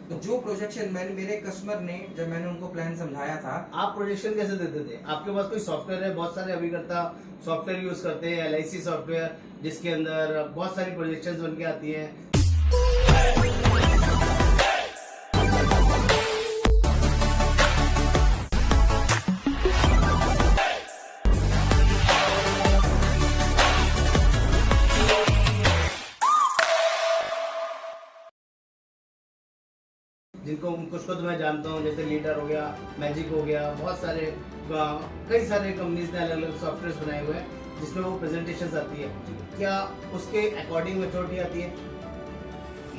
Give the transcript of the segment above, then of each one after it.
तो जो प्रोजेक्शन मैंने मेरे कस्टमर ने जब मैंने उनको प्लान समझाया था। आप प्रोजेक्शन कैसे देते थे? आपके पास कोई सॉफ्टवेयर है? बहुत सारे अभिकर्ता सॉफ्टवेयर यूज करते हैं, LIC सॉफ्टवेयर, जिसके अंदर बहुत सारी प्रोजेक्शंस बन के आती हैं। जिनको कुछ को तो मैं जानता हूँ, जैसे लीडर हो गया, मैजिक हो गया, बहुत सारे कई सारे कंपनीज ने अलग अलग सॉफ्टवेयर बनाए हुए हैं जिसमें वो प्रेजेंटेशन आती है। क्या उसके अकॉर्डिंग मैच्योरिटी आती है?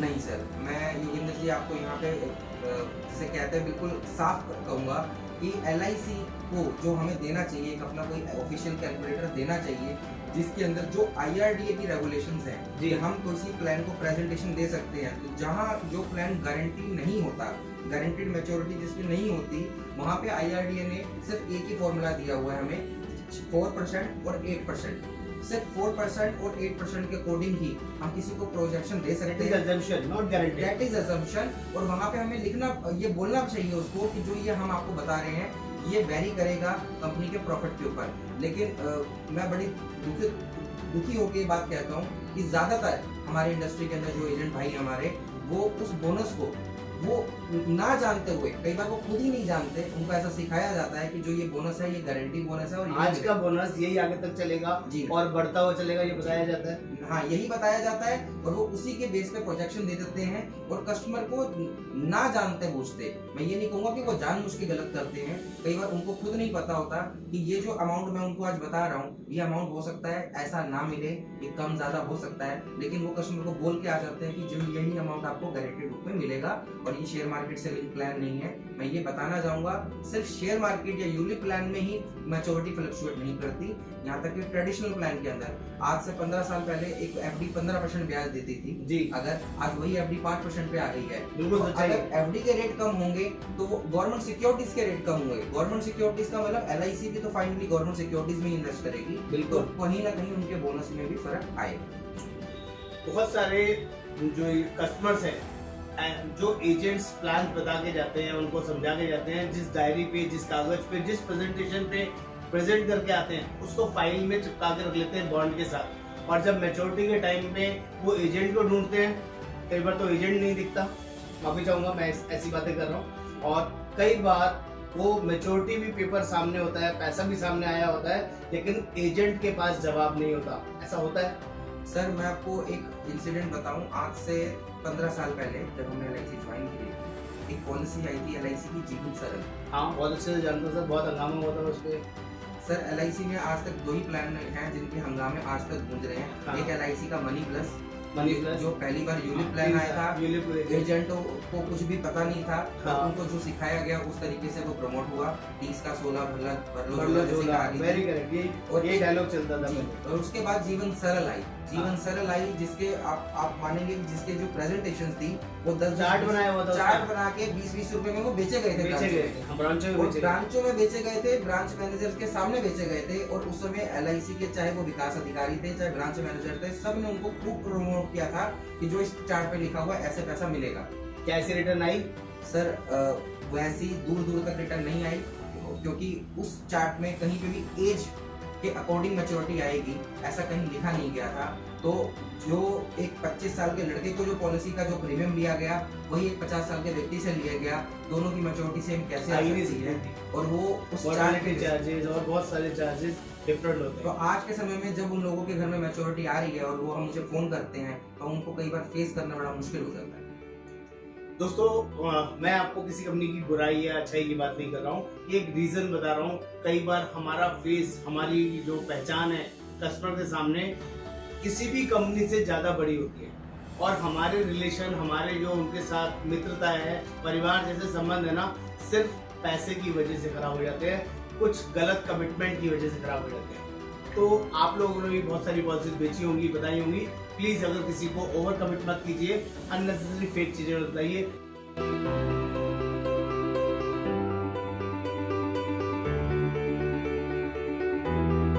नहीं सर, मैं योगेंद्र जी आपको यहाँ पे जिसे कहते हैं बिल्कुल साफ कहूँगा कि LIC को जो हमें देना चाहिए, एक अपना कोई ऑफिशियल कैलकुलेटर देना चाहिए जिसके अंदर जो IRDA की रेगुलेशंस हैं जी, हम किसी प्लान को प्रेजेंटेशन दे सकते हैं। तो जहाँ जो प्लान गारंटी नहीं होता, गारंटीड मैच्योरिटी जिसमें नहीं होती, वहाँ पे IRDA ने सिर्फ एक ही फॉर्मूला दिया हुआ है हमें, 4% और 8%। सिर्फ 4% और 8% के अकॉर्डिंग ही हम किसी को प्रोजेक्शन दे सकते हैं। assumption, not guarantee. That is assumption. और वहाँ पे हमें लिखना, ये बोलना चाहिए उसको कि जो ये हम आपको बता रहे हैं ये वेरी करेगा कंपनी के प्रॉफिट के ऊपर। लेकिन मैं बड़ी दुखी होकर ये बात कहता हूँ कि ज्यादातर हमारे इंडस्ट्री के अंदर जो एजेंट भाई हमारे, वो उस बोनस को वो ना जानते हुए, कई बार वो खुद ही नहीं जानते, उनको ऐसा सिखाया जाता है कि जो ये बोनस है ये गारंटी बोनस है और आज का बोनस यही आगे तक चलेगा जी और बढ़ता हुआ चलेगा, ये बताया जाता है। हाँ, यही बताया जाता है और वो उसी के बेस पे प्रोजेक्शन दे देते हैं और कस्टमर को ना जानते बूझते, मैं ये नहीं कहूँगा कि वो जानबूझ के गलत करते हैं, कई बार उनको खुद नहीं पता होता कि ये जो अमाउंट मैं उनको आज बता रहा हूँ ये अमाउंट हो सकता है ऐसा ना मिले, ये कम ज्यादा हो सकता है, लेकिन वो कस्टमर को बोल के आ जाते हैं कि जो यही अमाउंट आपको गारंटेड रूप में मिलेगा और ये शेयर मार्केट से लिंक प्लान नहीं है। मैं ये बताना चाहूंगा सिर्फ शेयर मार्केट या यूलिप प्लान में ही मैच्योरिटी फ्लक्चुएट नहीं करती, यहाँ तक कि ट्रेडिशनल प्लान के अंदर आज से 15 साल पहले एक FD 15% ब्याज देती थी जी, अगर आज वही FD 5% पे आ गई है। बिल्कुल तो सच्चाई है। अगर FD के रेट कम होंगे तो वो गवर्नमेंट सिक्योरिटीज के रेट कम होंगे। गवर्नमेंट सिक्योरिटीज का मतलब LIC भी तो फाइनली गवर्नमेंट सिक्योरिटीज में इन्वेस्ट करेगी, बिल्कुल। तो कहीं ना कहीं उनके बोनस में भी फर्क आएगा। बहुत सारे जो कस्टमर्स हैं, जो एजेंट्स प्लान बता के जाते हैं, उनको समझा के जाते हैं, जिस डायरी पे, जिस कागज पे, जिस प्रेजेंटेशन पे प्रेजेंट करके आते हैं उसको फाइल में चिपका के रख लेते हैं बॉन्ड के साथ, और जब मैच्योरिटी के टाइम पे वो एजेंट को ढूंढते हैं, कई बार तो एजेंट नहीं दिखता, माफी चाहूंगा मैं ऐसी बातें कर रहा हूँ, और कई बार वो मैच्योरिटी भी पेपर सामने होता है, पैसा भी सामने आया होता है, लेकिन एजेंट के पास जवाब नहीं होता। ऐसा होता है सर, मैं आपको एक इंसिडेंट बताऊं, आज से 15 साल पहले जब हमने LIC ज्वाइन की, एक पॉलिसी आई थी LIC की जीवन सरल। हाँ, बहुत अच्छे से जानता हूँ सर, बहुत हंगामा हुआ था उस पर। सर, LIC में आज तक 2 ही प्लान हैं जिनके हंगामे आज तक गूंज रहे हैं। हाँ। एक LIC का मनी प्लस प्लस जो पहली बार यूलिप प्लान आया था, एजेंटों को कुछ भी पता नहीं था, हाँ। और उनको जो सिखाया गया उस तरीके से वो प्रमोट हुआ। 30 का 16 भर लो वेरी करेक्ट, और ये डायलॉग चलता था। और उसके बाद जीवन सरल आई, जीवन सरल आई, जिसके आप मानेंगे कि जिसके जो प्रेजेंटेशन थी वो 10 चार्ट बनाया हुआ था, चार्ट बना के 20-20 रुपए में वो बेचे गए थे, ब्रांचों में बेचे गए थे, ब्रांच मैनेजर के सामने बेचे गए थे। और उस समय LIC के चाहे वो विकास अधिकारी थे, चाहे ब्रांच मैनेजर थे, सब ने उनको खूब प्रमोट किया था कि जो इस चार्ट पे लिखा हुआ है ऐसे पैसा मिलेगा। क्या ऐसी रिटर्न आई? सर, वैसी दूर दूर तक रिटर्न नहीं आई, क्योंकि उस चार्ट में कहीं पे भी एज के अकॉर्डिंग मैच्योरिटी आएगी ऐसा कहीं लिखा नहीं गया था। तो जो एक 25 साल के लड़के को जो पॉलिसी का जो प्रीमियम लिया गया वही एक 50 साल के व्यक्ति से लिया गया, दोनों की मैच्योरिटी सेम कैसे आ सकती है? और वो उस चार्ट के चार्जेस और बहुत सारे चार्जेस डिफरेंट होते हैं। तो आज के समय में जब उन लोगों के घर में मैच्योरिटी आ रही है और वो हम मुझे फोन करते हैं तो उनको कई बार फेस करना बड़ा मुश्किल हो जाता है। दोस्तों, मैं आपको किसी कंपनी की बुराई या अच्छाई की बात नहीं कर रहा हूँ, ये एक रीजन बता रहा हूँ। कई बार हमारा फेस, हमारी जो पहचान है कस्टमर के सामने किसी भी कंपनी से ज्यादा बड़ी होती है, और हमारे रिलेशन, हमारे जो उनके साथ मित्रता है, परिवार जैसे संबंध है ना, सिर्फ पैसे की वजह से खराब हो जाते हैं, कुछ गलत कमिटमेंट की वजह से खराब हो जाते हैं। तो आप लोगों ने भी बहुत सारी पॉलिसीज बेची होंगी, बताई होंगी, प्लीज अगर किसी को ओवर कमिट मत कीजिए, अननेसेसरी फेक चीजें बताइए।